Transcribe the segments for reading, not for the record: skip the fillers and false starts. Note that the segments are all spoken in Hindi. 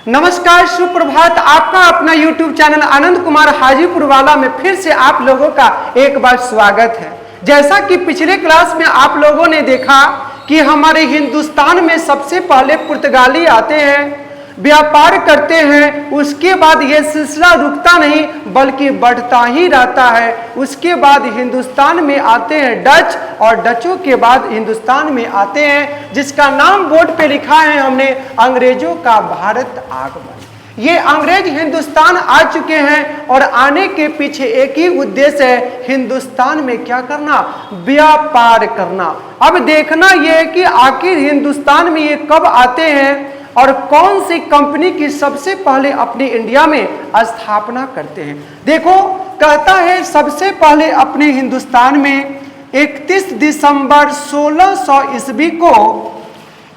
नमस्कार, सुप्रभात। आपका अपना YouTube चैनल आनंद कुमार हाजीपुर वाला में फिर से आप लोगों का एक बार स्वागत है। जैसा कि पिछले क्लास में आप लोगों ने देखा कि हमारे हिंदुस्तान में सबसे पहले पुर्तगाली आते हैं, व्यापार करते हैं, उसके बाद ये सिलसिला रुकता नहीं बल्कि बढ़ता ही रहता है। उसके बाद हिंदुस्तान में आते हैं डच, और डचों के बाद हिंदुस्तान में आते हैं जिसका नाम बोर्ड पे लिखा है हमने, अंग्रेजों का भारत आगमन। ये अंग्रेज हिंदुस्तान आ चुके हैं और आने के पीछे एक ही उद्देश्य है, हिंदुस्तान में क्या करना, व्यापार करना। अब देखना यह है कि आखिर हिंदुस्तान में ये कब आते हैं और कौन सी कंपनी की सबसे पहले अपने इंडिया में स्थापना करते हैं। देखो, कहता है सबसे पहले अपने हिंदुस्तान में 31 दिसंबर 1600 ईस्वी को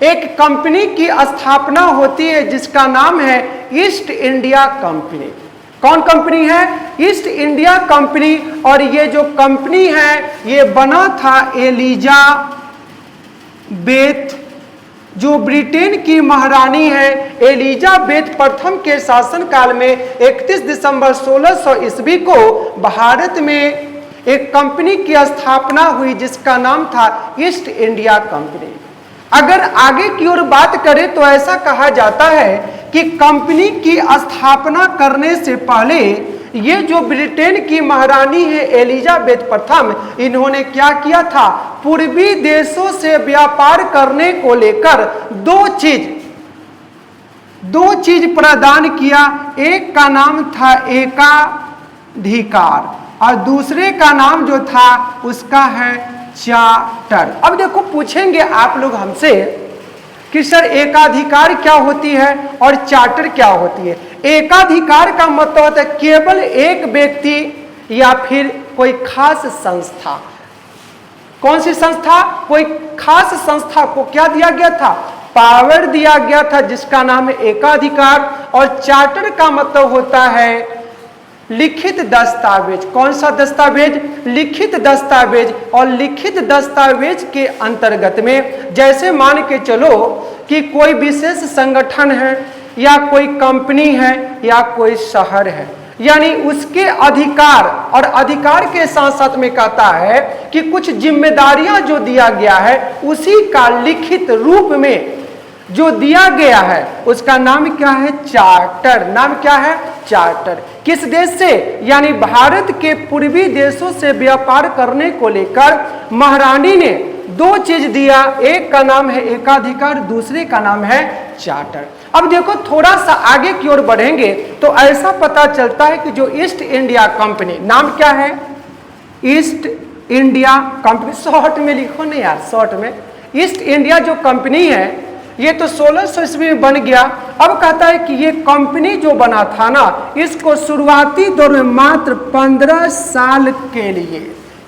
एक कंपनी की स्थापना होती है जिसका नाम है ईस्ट इंडिया कंपनी। कौन कंपनी है? East India company. और ये जो कंपनी है ये बना था एलिजाबेथ, जो ब्रिटेन की महारानी है, एलिजाबेथ प्रथम के शासनकाल में 31 दिसंबर 1600 ईस्वी को भारत में एक कंपनी की स्थापना हुई जिसका नाम था ईस्ट इंडिया कंपनी। अगर आगे की ओर बात करें तो ऐसा कहा जाता है कि कंपनी की स्थापना करने से पहले ये जो ब्रिटेन की महारानी है एलिजाबेथ प्रथम, इन्होंने क्या किया था, पूर्वी देशों से व्यापार करने को लेकर दो चीज प्रदान किया। एक का नाम था एकाधिकार और दूसरे का नाम जो था उसका है चार्टर। अब देखो, पूछेंगे आप लोग हमसे कि सर एकाधिकार क्या होती है और चार्टर क्या होती है। एकाधिकार का मतलब होता है केवल एक व्यक्ति या फिर कोई खास संस्था। कौन सी संस्था? कोई खास संस्था को क्या दिया गया था, पावर दिया गया था, जिसका नाम है एकाधिकार। और चार्टर का मतलब होता है लिखित दस्तावेज। कौन सा दस्तावेज? लिखित दस्तावेज। और लिखित दस्तावेज के अंतर्गत में जैसे मान के चलो कि कोई विशेष संगठन है या कोई कंपनी है या कोई शहर है, यानी उसके अधिकार, और अधिकार के साथ साथ में कहता है कि कुछ जिम्मेदारियां जो दिया गया है उसी का लिखित रूप में जो दिया गया है उसका नाम क्या है, चार्टर। नाम क्या है? चार्टर। किस देश से? यानी भारत के पूर्वी देशों से व्यापार करने को लेकर महारानी ने दो चीज दिया, एक का नाम है एकाधिकार, दूसरे का नाम है चार्टर। अब देखो, थोड़ा सा आगे की ओर बढ़ेंगे तो ऐसा पता चलता है कि जो ईस्ट इंडिया कंपनी, नाम क्या है? East India company. शॉर्ट में लिखो ना यार, शॉर्ट में। ईस्ट इंडिया जो कंपनी है ये तो 1600 ईस्वी में बन गया। अब कहता है कि ये कंपनी जो बना था ना, इसको शुरुआती दौर में मात्र 15 साल के लिए,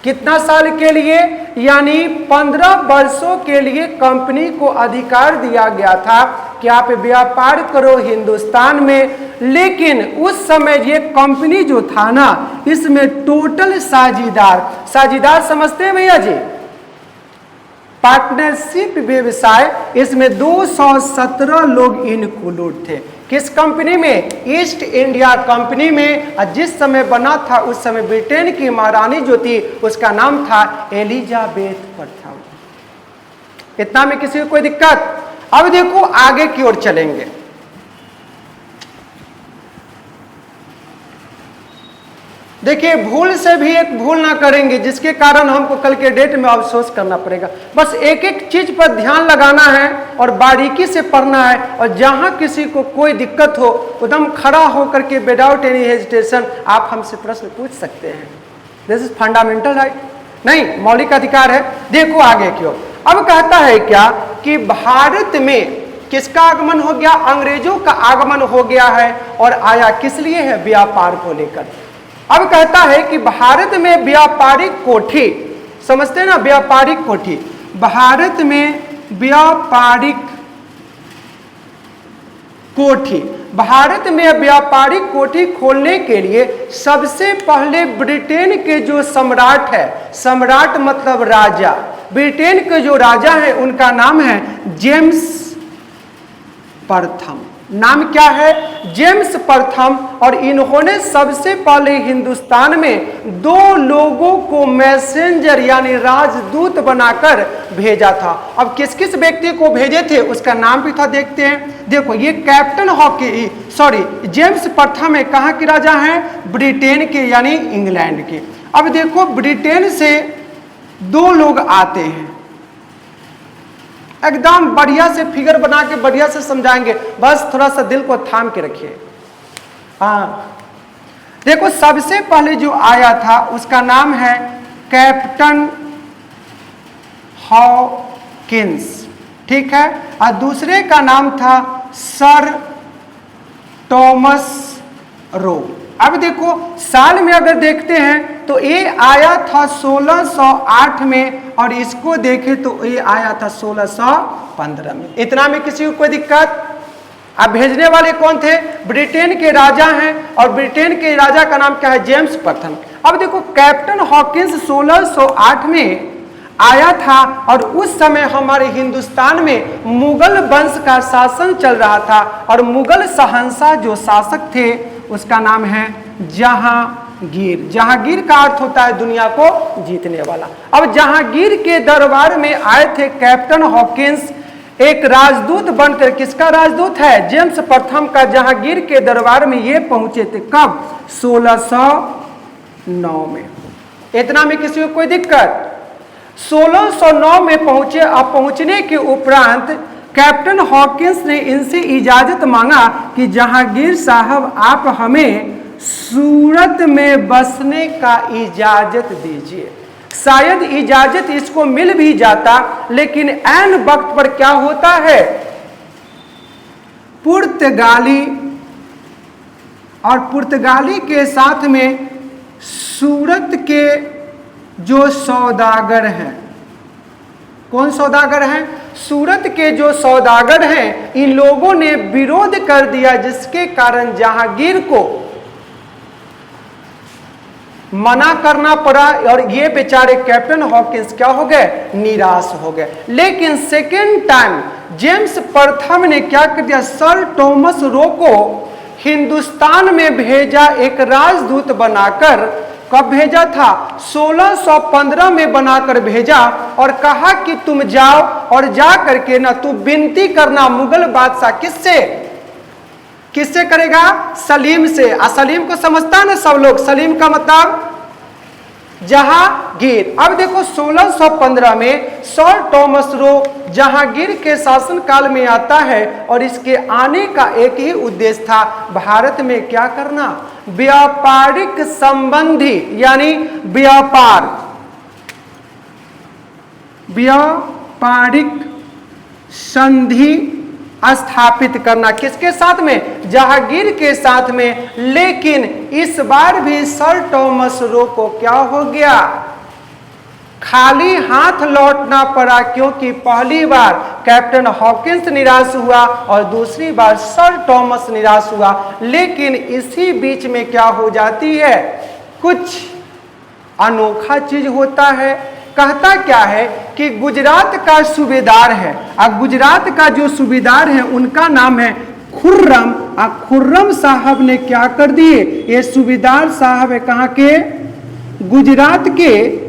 कितना साल के लिए, यानी 15 वर्षों के लिए कंपनी को अधिकार दिया गया था कि आप व्यापार करो हिंदुस्तान में। लेकिन उस समय ये कंपनी जो था ना, इसमें टोटल साझीदार समझते हैं भैया जी, पार्टनरशिप व्यवसाय, इसमें 217 लोग इनक्लूड थे। किस कंपनी में? ईस्ट इंडिया कंपनी में। जिस समय बना था उस समय ब्रिटेन की महारानी जो थी उसका नाम था एलिजाबेथ प्रथम। इतना में किसी को कोई दिक्कत? अब देखो आगे की ओर चलेंगे। देखिए, भूल से भी एक भूल ना करेंगे जिसके कारण हमको कल के डेट में अफसोस करना पड़ेगा। बस एक एक चीज पर ध्यान लगाना है और बारीकी से पढ़ना है, और जहां किसी को कोई दिक्कत हो एकदम खड़ा होकर के विदाउट एनी हेजिटेशन आप हमसे प्रश्न पूछ सकते हैं। दिस इज फंडामेंटल राइट, नहीं, मौलिक अधिकार है। देखो आगे की ओर। अब कहता है क्या कि भारत में किसका आगमन हो गया? अंग्रेजों का आगमन हो गया है। और आया किस लिए है? व्यापार को लेकर। अब कहता है कि भारत में व्यापारिक कोठी, समझते हैं ना, व्यापारिक कोठी। भारत में व्यापारिक कोठी, भारत में व्यापारिक कोठी खोलने के लिए सबसे पहले ब्रिटेन के जो सम्राट है, सम्राट मतलब राजा, ब्रिटेन के जो राजा है उनका नाम है जेम्स प्रथम। नाम क्या है? जेम्स प्रथम। और इन्होंने सबसे पहले हिंदुस्तान में 2 लोगों को मैसेंजर यानी राजदूत बनाकर भेजा था। अब किस किस व्यक्ति को भेजे थे उसका नाम भी था, देखते हैं। देखो ये कैप्टन हॉकी जेम्स प्रथम है, कहाँ के राजा हैं? ब्रिटेन के यानी इंग्लैंड के। अब देखो ब्रिटेन से 2 लोग आते हैं, एकदम बढ़िया से फिगर बना के बढ़िया से समझाएंगे, बस थोड़ा सा दिल को थाम के रखिए। हाँ देखो सबसे पहले जो आया था उसका नाम है कैप्टन हॉकिंस, ठीक है। और दूसरे का नाम था सर टॉमस रो। अब देखो साल में अगर देखते हैं तो ये आया था 1608 में और इसको देखें तो ये आया था 1615 में। इतना में किसी को कोई दिक्कत? अब भेजने वाले कौन थे? ब्रिटेन के राजा हैं और ब्रिटेन के राजा का नाम क्या है? जेम्स प्रथम। अब देखो कैप्टन हॉकिंस 1608 में आया था और उस समय हमारे हिंदुस्तान में मुगल वंश का शासन चल रहा था और मुगल शहंशाह जो शासक थे उसका नाम है जहांगीर। जहांगीर का अर्थ होता है दुनिया को जीतने वाला। अब जहांगीर के दरबार में आए थे कैप्टन हॉकिंस एक राजदूत बनकर। किसका राजदूत है? जेम्स प्रथम का। जहांगीर के दरबार में ये पहुंचे थे कब? 1609 में। इतना में किसी को कोई दिक्कत? 1609 में पहुंचे। अब पहुंचने के उपरांत कैप्टन हॉकिंस ने इनसे इजाजत मांगा कि जहांगीर साहब आप हमें सूरत में बसने का इजाजत दीजिए। शायद इजाजत इसको मिल भी जाता, लेकिन ऐन वक्त पर क्या होता है? पुर्तगाली और पुर्तगाली के साथ में सूरत के जो सौदागर हैं, कौन सौदागर हैं? सूरत के जो सौदागर हैं, इन लोगों ने विरोध कर दिया, जिसके कारण जहांगीर को मना करना पड़ा और ये बेचारे कैप्टन हॉकिंस क्या हो गए? निराश हो गए। लेकिन सेकेंड टाइम जेम्स प्रथम ने क्या कर दिया? सर टॉमस रो को हिंदुस्तान में भेजा, एक राजदूत बनाकर। कब भेजा था? 1615 में बनाकर भेजा और कहा कि तुम जाओ और जा करके ना तू विनती करना मुगल बादशाह। किससे? किससे करेगा? सलीम से। सलीम को समझता है ना सब लोग? सलीम का मतलब जहांगीर। अब देखो 1615 में सर टॉमस रो जहांगीर के शासनकाल में आता है और इसके आने का एक ही उद्देश्य था, भारत में क्या करना? व्यापारिक संबंधी यानी व्यापारिक संधि स्थापित करना। किसके साथ में? जहांगीर के साथ में। लेकिन इस बार भी सर टॉमस रो को क्या हो गया? खाली हाथ लौटना पड़ा, क्योंकि पहली बार कैप्टन हॉकिंस निराश हुआ और दूसरी बार सर टॉमस निराश हुआ। लेकिन इसी बीच में क्या हो जाती है? कुछ अनोखा चीज होता है। कहता क्या है कि गुजरात का सूबेदार है, और गुजरात का जो सूबेदार है उनका नाम है खुर्रम। खुर्रम साहब ने क्या कर दिए? ये सूबेदार साहब है कहाँ के? गुजरात के।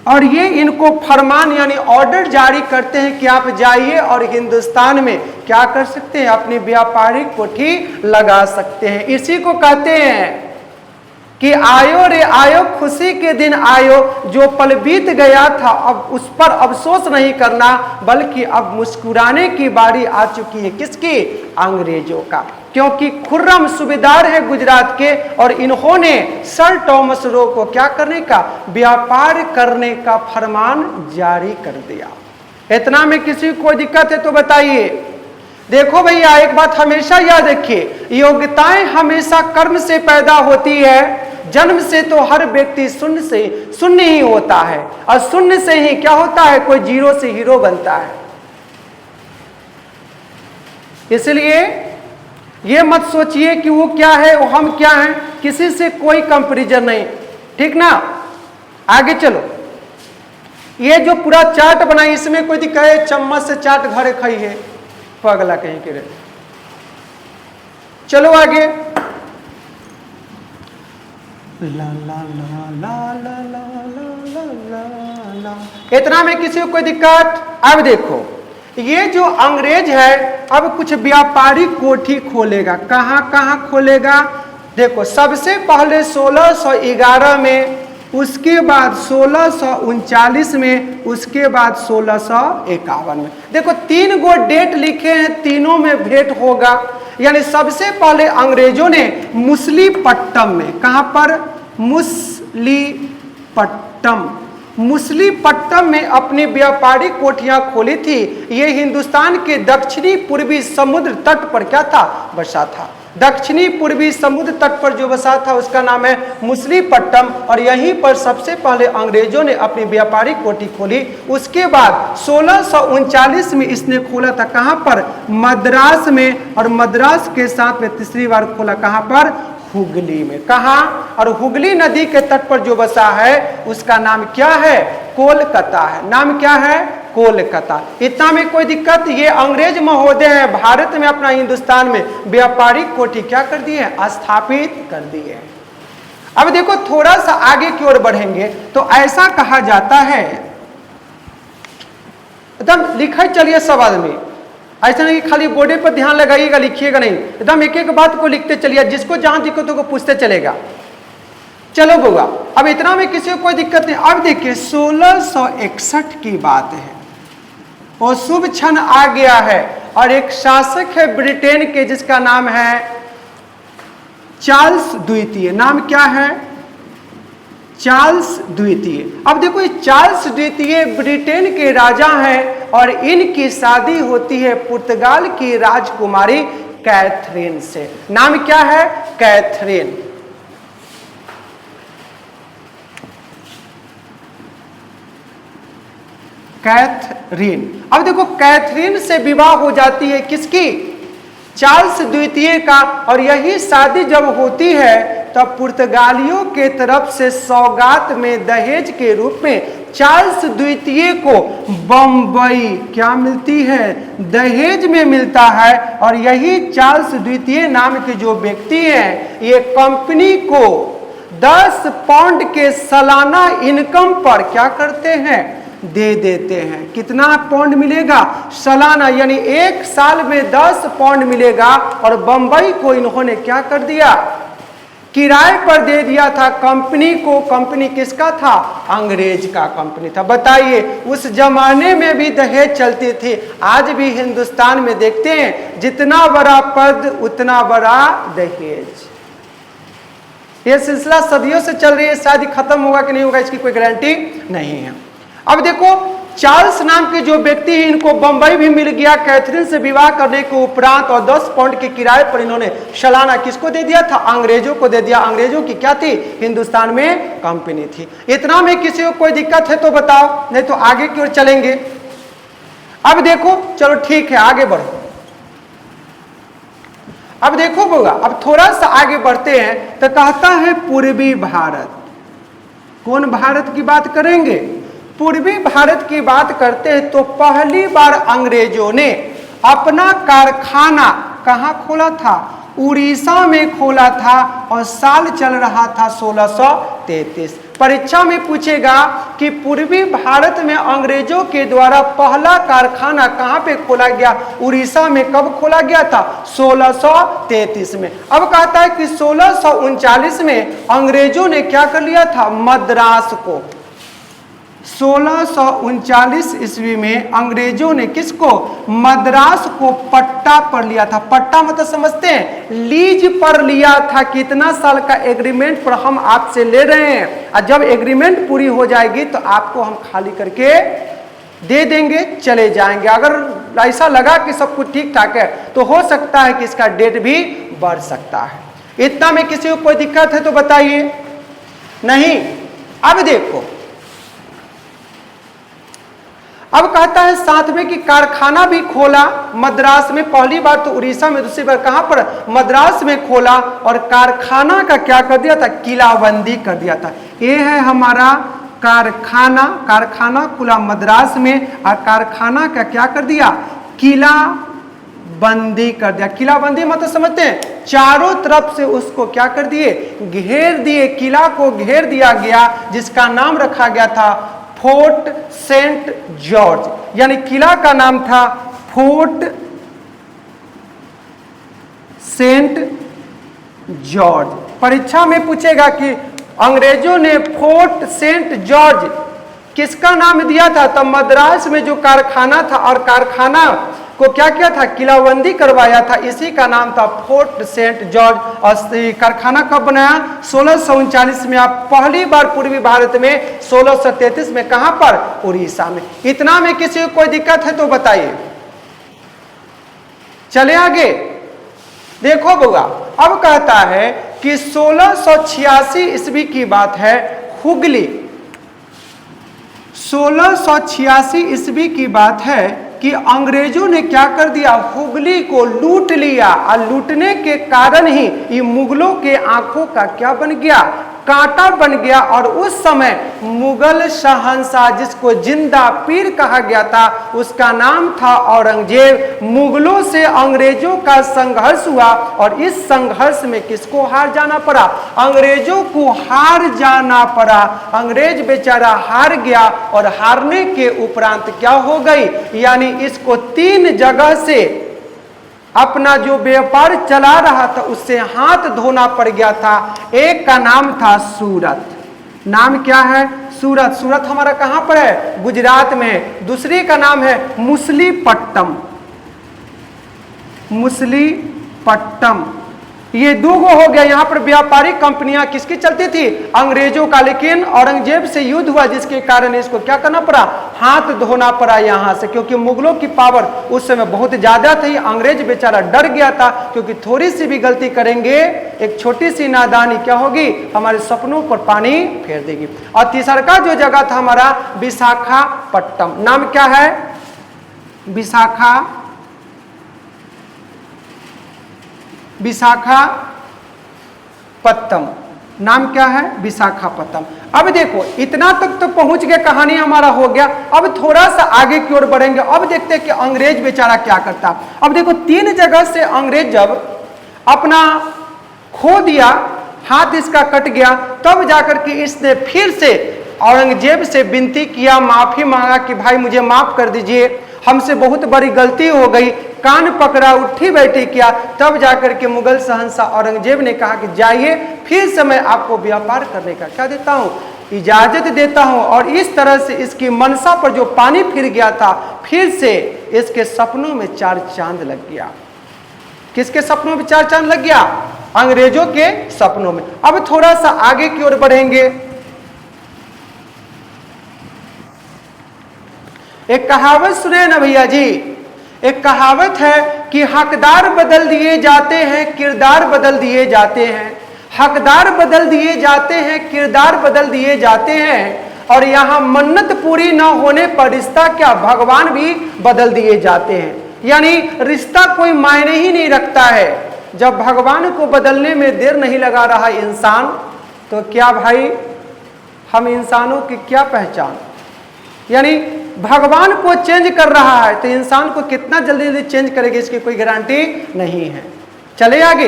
और ये इनको फरमान यानी ऑर्डर जारी करते हैं कि आप जाइए और हिंदुस्तान में क्या कर सकते हैं? अपनी व्यापारिक कोठी लगा सकते हैं। इसी को कहते हैं कि आयो रे आयो, खुशी के दिन आयो। जो पल बीत गया था अब उस पर अफसोस नहीं करना, बल्कि अब मुस्कुराने की बारी आ चुकी है। किसकी? अंग्रेजों का। क्योंकि खुर्रम सूबेदार है गुजरात के और इन्होंने सर टॉमस रो को क्या करने का? व्यापार करने का फरमान जारी कर दिया। इतना में किसी को दिक्कत है तो बताइए। देखो भैया एक बात हमेशा याद रखिए, योग्यताएं हमेशा कर्म से पैदा होती है। जन्म से तो हर व्यक्ति शून्य ही होता है और शून्य से ही क्या होता है? कोई जीरो से हीरो बनता है। इसलिए ये मत सोचिए कि वो क्या है वो हम क्या हैं, किसी से कोई कंपैरिजन नहीं, ठीक ना। आगे चलो। ये जो पूरा चार्ट बनाई इसमें कोई दिक्कत है? चम्मच से चाट घरे खाई है, पगला कहीं के रहे। चलो आगे। ला ला ला ला ला ला ला ला ला। इतना में किसी को कोई दिक्कत? अब देखो, ये जो अंग्रेज है अब कुछ व्यापारिक कोठी खोलेगा। कहां कहां खोलेगा? देखो, सबसे पहले 1611 में, उसके बाद 1639 में, उसके बाद 1651 में। देखो 3 गो डेट लिखे हैं, तीनों में भेंट होगा। यानी सबसे पहले अंग्रेजों ने मुसलीपट्टम में, कहां पर? मुसलीपट्टम में अपनी व्यापारिक कोठियां खोली थी। ये हिंदुस्तान के दक्षिणी पूर्वी समुद्र तट पर क्या था? बसा था। दक्षिणी पूर्वी समुद्र तट पर जो बसा था उसका नाम है मुसलीपट्टम, और यहीं पर सबसे पहले अंग्रेजों ने अपनी व्यापारिक कोठी खोली। उसके बाद 1639 में इसने खोला था, कहां पर? मद्रास में, और मद्रास के साथ में तीसरी बार खोला कहां पर? हुगली में। कहां? और हुगली नदी के तट पर जो बसा है उसका नाम क्या है? कोलकाता है। नाम क्या है? कोलकाता। इतना में कोई दिक्कत? ये अंग्रेज महोदय हैं, भारत में अपना हिंदुस्तान में व्यापारिक कोठी क्या कर दी है? स्थापित कर दी है। अब देखो थोड़ा सा आगे की ओर बढ़ेंगे तो ऐसा कहा जाता है, एकदम लिखा चलिए सब आदमी, ऐसा नहीं खाली बोर्डे पर ध्यान लगाइएगा, लिखिएगा नहीं, एकदम एक एक बात को लिखते चलिए, जिसको जहां दिक्कत हो पूछते चलेगा। चलो बुआ, अब इतना में किसी को कोई दिक्कत नहीं। अब देखिए 1661 की बात है, वो शुभ क्षण आ गया है, और एक शासक है ब्रिटेन के जिसका नाम है चार्ल्स द्वितीय। नाम क्या है? चार्ल्स द्वितीय। अब देखो ये चार्ल्स द्वितीय ब्रिटेन के राजा हैं, और इनकी शादी होती है पुर्तगाल की राजकुमारी कैथरीन से। नाम क्या है? कैथरीन। कैथरीन। अब देखो कैथरीन से विवाह हो जाती है किसकी? चार्ल्स द्वितीय का। और यही शादी जब होती है तब पुर्तगालियों के तरफ से सौगात में दहेज के रूप में चार्ल्स द्वितीय को बम्बई क्या मिलती है? दहेज में मिलता है। और यही चार्ल्स द्वितीय नाम के जो व्यक्ति हैं ये कंपनी को 10 पाउंड के सालाना इनकम पर क्या करते हैं? दे देते हैं। कितना पाउंड मिलेगा? सालाना, यानी 1 साल में 10 पाउंड मिलेगा। और बंबई को इन्होंने क्या कर दिया? किराए पर दे दिया था कंपनी को। कंपनी किसका था? अंग्रेज का कंपनी था। बताइए उस जमाने में भी दहेज चलते थे। आज भी हिंदुस्तान में देखते हैं जितना बड़ा पद उतना बड़ा दहेज। यह सिलसिला सदियों से चल रही है, शायद खत्म होगा कि नहीं होगा इसकी कोई गारंटी नहीं है। अब देखो चार्ल्स नाम के जो व्यक्ति हैं इनको बंबई भी मिल गया कैथरीन से विवाह करने के उपरांत, और 10 पाउंड के किराए पर इन्होंने सालाना किसको दे दिया था? अंग्रेजों को दे दिया। अंग्रेजों की क्या थी? हिंदुस्तान में कंपनी थी। इतना में किसी को कोई दिक्कत है तो बताओ, नहीं तो आगे की ओर चलेंगे। अब देखो, चलो ठीक है आगे बढ़ो। अब देखो बोगा, अब थोड़ा सा आगे बढ़ते हैं तो कहता है पूर्वी भारत। कौन भारत की बात करेंगे? पूर्वी भारत की बात करते हैं तो पहली बार अंग्रेजों ने अपना कारखाना कहां खोला था? उड़ीसा में खोला था, और साल चल रहा था 1633। परीक्षा में पूछेगा कि पूर्वी भारत में अंग्रेजों के द्वारा पहला कारखाना कहां पे खोला गया? उड़ीसा में। कब खोला गया था? 1633 में। अब कहता है कि 1639 में अंग्रेजों ने क्या कर लिया था? मद्रास को। 1639 ईस्वी में अंग्रेजों ने किसको? मद्रास को पट्टा पर लिया था। पट्टा मतलब समझते हैं? लीज पर लिया था। कितना साल का एग्रीमेंट पर हम आपसे ले रहे हैं, और जब एग्रीमेंट पूरी हो जाएगी तो आपको हम खाली करके दे देंगे, चले जाएंगे। अगर ऐसा लगा कि सब कुछ ठीक ठाक है तो हो सकता है कि इसका डेट भी बढ़ सकता है। इतना में किसी को कोई दिक्कत है तो बताइए। नहीं। अब देखो, अब कहता है साथ में कि कारखाना भी खोला मद्रास में। पहली बार तो उड़ीसा में, दूसरी बार कहां पर? मद्रास में खोला। और कारखाना का क्या कर दिया था? किलाबंदी कर दिया था। ये है हमारा कारखाना। कारखाना खुला मद्रास में, और कारखाना का क्या कर दिया? किला बंदी कर दिया। किलाबंदी मतलब समझते हैं, चारों तरफ से उसको क्या कर दिए, घेर दिए, किला को घेर दिया गया, जिसका नाम रखा गया था फोर्ट सेंट जॉर्ज। यानी किला का नाम था फोर्ट सेंट जॉर्ज। परीक्षा में पूछेगा कि अंग्रेजों ने फोर्ट सेंट जॉर्ज किसका नाम दिया था, तो मद्रास में जो कारखाना था और कारखाना को क्या किया था, किलाबंदी करवाया था, इसी का नाम था फोर्ट सेंट जॉर्ज। और कारखाना कब बनाया, 1639 में। आप पहली बार पूर्वी भारत में 1633 में, कहां पर, उड़ीसा में। इतना में किसी को कोई दिक्कत है तो बताइए। चले आगे, देखो बउआ, अब कहता है कि 1686 ईस्वी की बात है, हुगली, 1686 ईस्वी की बात है कि अंग्रेजों ने क्या कर दिया, हुगली को लूट लिया। और लूटने के कारण ही ये मुगलों के आंखों का क्या बन गया, कांटा बन गया। और उस समय मुगल शहंशाह, जिसको जिंदा पीर कहा गया था, उसका नाम था औरंगजेब। मुगलों से अंग्रेजों का संघर्ष हुआ और इस संघर्ष में किसको हार जाना पड़ा, अंग्रेजों को हार जाना पड़ा। अंग्रेज बेचारा हार गया और हारने के उपरांत क्या हो गई, यानी इसको 3 जगह से अपना जो व्यापार चला रहा था उससे हाथ धोना पड़ गया था। एक का नाम था सूरत, नाम क्या है, सूरत। सूरत हमारा कहां पर है, गुजरात में। दूसरे का नाम है मुसलीपट्टम, मुसलीपट्टम। ये 2 हो गया। यहाँ पर व्यापारिक कंपनियां किसकी चलती थी, अंग्रेजों का। लेकिन औरंगजेब से युद्ध हुआ, जिसके कारण इसको क्या करना पड़ा, हाथ धोना पड़ा यहाँ से, क्योंकि मुगलों की पावर उस समय बहुत ज्यादा थी। अंग्रेज बेचारा डर गया था, क्योंकि थोड़ी सी भी गलती करेंगे, एक छोटी सी नादानी क्या होगी, हमारे सपनों पर पानी फेर देगी। और तीसरा का जो जगह था हमारा, विशाखापट्टनम। नाम क्या है, विशाखापत्तनम। नाम क्या है, विशाखापत्तनम। अब देखो, इतना तक तो पहुंच गए, कहानी हमारा हो गया। अब थोड़ा सा आगे की ओर बढ़ेंगे। अब देखते हैं कि अंग्रेज बेचारा क्या करता। अब देखो, 3 जगह से अंग्रेज जब अपना खो दिया, हाथ इसका कट गया, तब जाकर के इसने फिर से औरंगजेब से विनती किया, माफी मांगा कि भाई मुझे माफ कर दीजिए, हमसे बहुत बड़ी गलती हो गई। कान पकड़ा, उठी बैठी किया। तब जाकर के मुगल शहंशाह औरंगजेब ने कहा कि जाइए, फिर से मैं आपको व्यापार करने का क्या देता हूँ, इजाजत देता हूँ। और इस तरह से इसकी मनसा पर जो पानी फिर गया था, फिर से इसके सपनों में 4 चांद लग गया। किसके सपनों में 4 चांद लग गया, अंग्रेजों के सपनों में। अब थोड़ा सा आगे की ओर बढ़ेंगे। एक कहावत सुने ना भैया जी, एक कहावत है कि हकदार बदल दिए जाते हैं, किरदार बदल दिए जाते हैं। हकदार बदल दिए जाते हैं, किरदार बदल दिए जाते हैं। और यहाँ मन्नत पूरी न होने पर रिश्ता क्या, भगवान भी बदल दिए जाते हैं। यानी रिश्ता कोई मायने ही नहीं रखता है। जब भगवान को बदलने में देर नहीं लगा रहा इंसान, तो क्या भाई हम इंसानों की क्या पहचान। यानी भगवान को चेंज कर रहा है तो इंसान को कितना जल्दी जल्दी चेंज करेगी, इसकी कोई गारंटी नहीं है। चले आगे,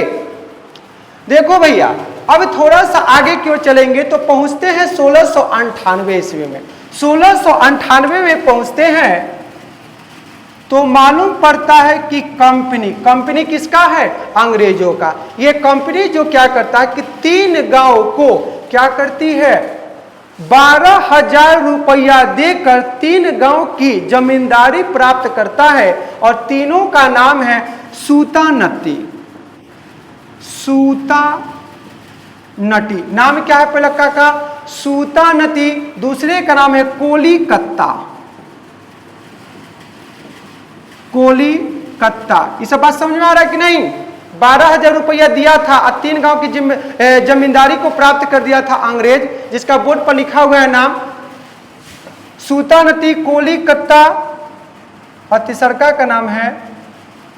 देखो भैया, अब थोड़ा सा आगे की ओर चलेंगे तो पहुंचते हैं 1698 ईस्वी में। 1698 में पहुंचते हैं तो मालूम पड़ता है कि कंपनी किसका है, अंग्रेजों का। ये कंपनी जो क्या करता है कि 3 गांव को क्या करती है, 12,000 रुपया देकर 3 गांव की जमींदारी प्राप्त करता है। और तीनों का नाम है सूतानती। सूतानती नाम क्या है पहले का, सूतानती। दूसरे का नाम है कोलीकत्ता। कोलीकत्ता, ये सब बात समझ में आ रहा है कि नहीं। 12,000 रुपया दिया था और 3 गांव की जमींदारी को प्राप्त कर दिया था अंग्रेज, जिसका बोर्ड पर लिखा हुआ है नाम सूतानती, कोलीकत्ता। और तीसरा का नाम है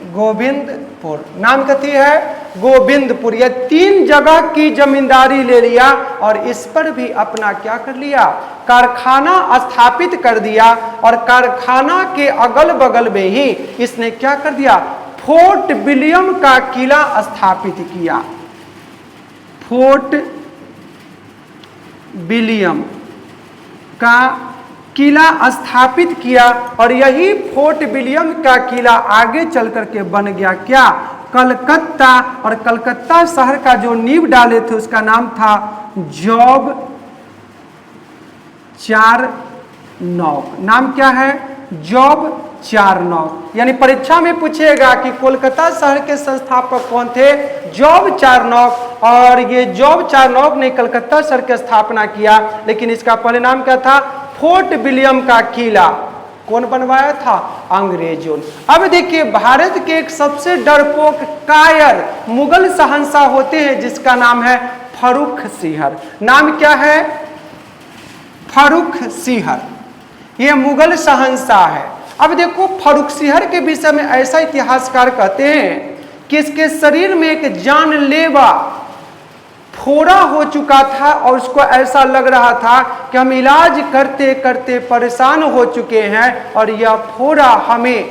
गोविंदपुर। नाम कथी है, गोविंदपुर। यह 3 जगह की जमींदारी ले लिया और इस पर भी अपना क्या कर लिया, कारखाना स्थापित कर दिया। और कारखाना के अगल बगल में ही इसने क्या कर दिया, फोर्ट विलियम का किला स्थापित किया? फोर्ट विलियम का किला स्थापित किया और यही फोर्ट विलियम का किला आगे चल करके बन गया क्या? कलकत्ता। और कलकत्ता शहर का जो नींव डाले थे उसका नाम था जॉब चारनॉक। नाम क्या है? जॉब चारनॉक। यानी परीक्षा में पूछेगा कि कोलकाता शहर के संस्थापक कौन थे? जॉब चारनॉक। और ये जॉब चारनॉक ने कलकत्ता शहर की स्थापना किया, लेकिन इसका परिणाम क्या था? फोर्ट विलियम का किला कौन बनवाया था? अंग्रेजों। अब देखिए, भारत के एक सबसे डरपोक कायर मुगल शहंशाह होते हैं जिसका नाम है फर्रुखसिंह। नाम क्या है? फर्रुखसिंह। ये मुगल शहंशाह है। अब देखो, फर्रुखसिंह के विषय में ऐसा इतिहासकार कहते हैं कि इसके शरीर में एक जानलेवा फोड़ा हो चुका था और उसको ऐसा लग रहा था कि हम इलाज करते करते परेशान हो चुके हैं और यह फोड़ा हमें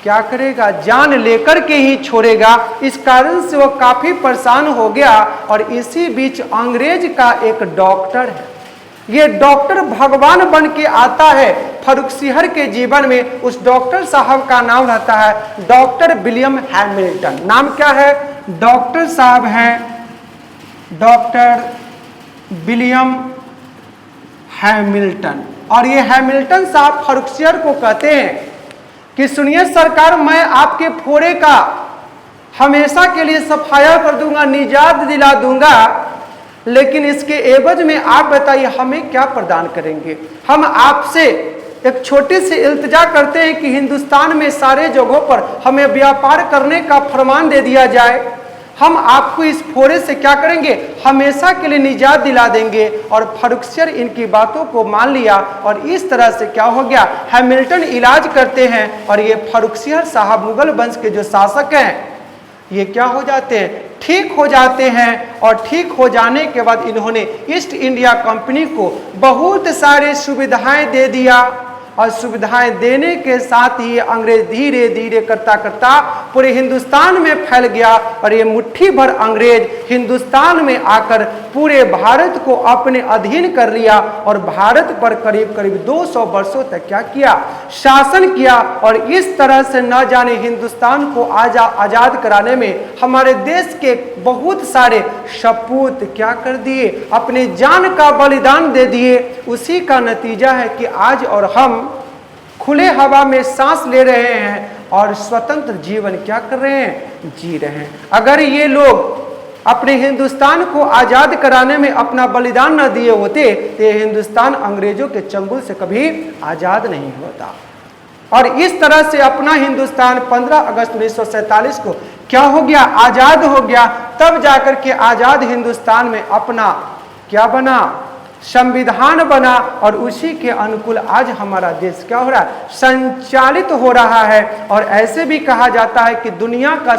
क्या करेगा? जान लेकर के ही छोड़ेगा। इस कारण से वह काफी परेशान हो गया और इसी बीच अंग्रेज का एक डॉक्टर है, ये डॉक्टर भगवान बन के आता है फर्रुखसिंह के जीवन में। उस डॉक्टर साहब का नाम रहता है डॉक्टर विलियम हैमिल्टन। नाम क्या है? डॉक्टर साहब हैं डॉक्टर विलियम हैमिल्टन। और ये हैमिल्टन साहब फर्रुखसिंह को कहते हैं कि सुनिए सरकार, मैं आपके फोड़े का हमेशा के लिए सफाया कर दूंगा, निजात दिला दूंगा, लेकिन इसके एवज में आप बताइए हमें क्या प्रदान करेंगे? हम आपसे एक छोटी सी इल्तिजा करते हैं कि हिंदुस्तान में सारे जगहों पर हमें व्यापार करने का फरमान दे दिया जाए। हम आपको इस फोड़े से क्या करेंगे? हमेशा के लिए निजात दिला देंगे। और फर्रुखसिंह इनकी बातों को मान लिया और इस तरह से क्या हो गया? हैमिल्टन इलाज करते हैं और ये फर्रुखसिंह साहब मुगल वंश के जो शासक हैं ये क्या हो जाते हैं? ठीक हो जाते हैं। और ठीक हो जाने के बाद इन्होंने ईस्ट इंडिया कंपनी को बहुत सारी सुविधाएं दे दिया और सुविधाएं देने के साथ ही अंग्रेज धीरे धीरे करता करता पूरे हिंदुस्तान में फैल गया और ये मुट्ठी भर अंग्रेज हिंदुस्तान में आकर पूरे भारत को अपने अधीन कर लिया और भारत पर करीब करीब 200 वर्षों तक क्या किया? शासन किया। और इस तरह से न जाने हिंदुस्तान को आजाद कराने में हमारे देश के बहुत सारे सपूत क्या कर दिए? अपने जान का बलिदान दे दिए। उसी का नतीजा है कि आज और हम खुले हवा में सांस ले रहे हैं और स्वतंत्र जीवन क्या कर रहे हैं? जी रहे हैं। अगर ये लोग अपने हिंदुस्तान को आजाद कराने में अपना बलिदान न दिए होते तो ये हिंदुस्तान अंग्रेजों के चंगुल से कभी आजाद नहीं होता। और इस तरह से अपना हिंदुस्तान 15 अगस्त 1947 को क्या हो गया? आजाद हो गया। तब जाकर के आजाद हिंदुस्तान में अपना क्या बना? संविधान बना और उसी के अनुकूल आज हमारा देश क्या हो रहा है? संचालित हो रहा है। और ऐसे भी कहा जाता है कि दुनिया का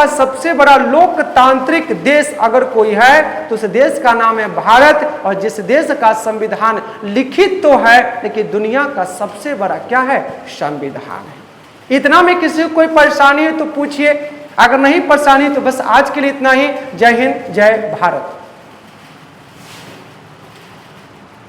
सबसे बड़ा लोकतांत्रिक देश अगर कोई है तो उस देश का नाम है भारत। और जिस देश का संविधान लिखित तो है लेकिन दुनिया का सबसे बड़ा क्या है? संविधान है। इतना में किसी को कोई परेशानी है तो पूछिए, अगर नहीं परेशानी तो बस आज के लिए इतना ही। जय हिंद, जय भारत।